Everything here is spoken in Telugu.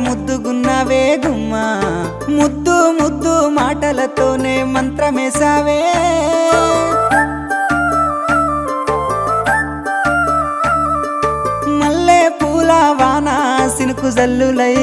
ముద్దుగున్నావే గుమ్మా ముద్దు ముద్దు మాటలతోనే మంత్రమేసావే మల్లె పూల వాన సినుకు జల్లులై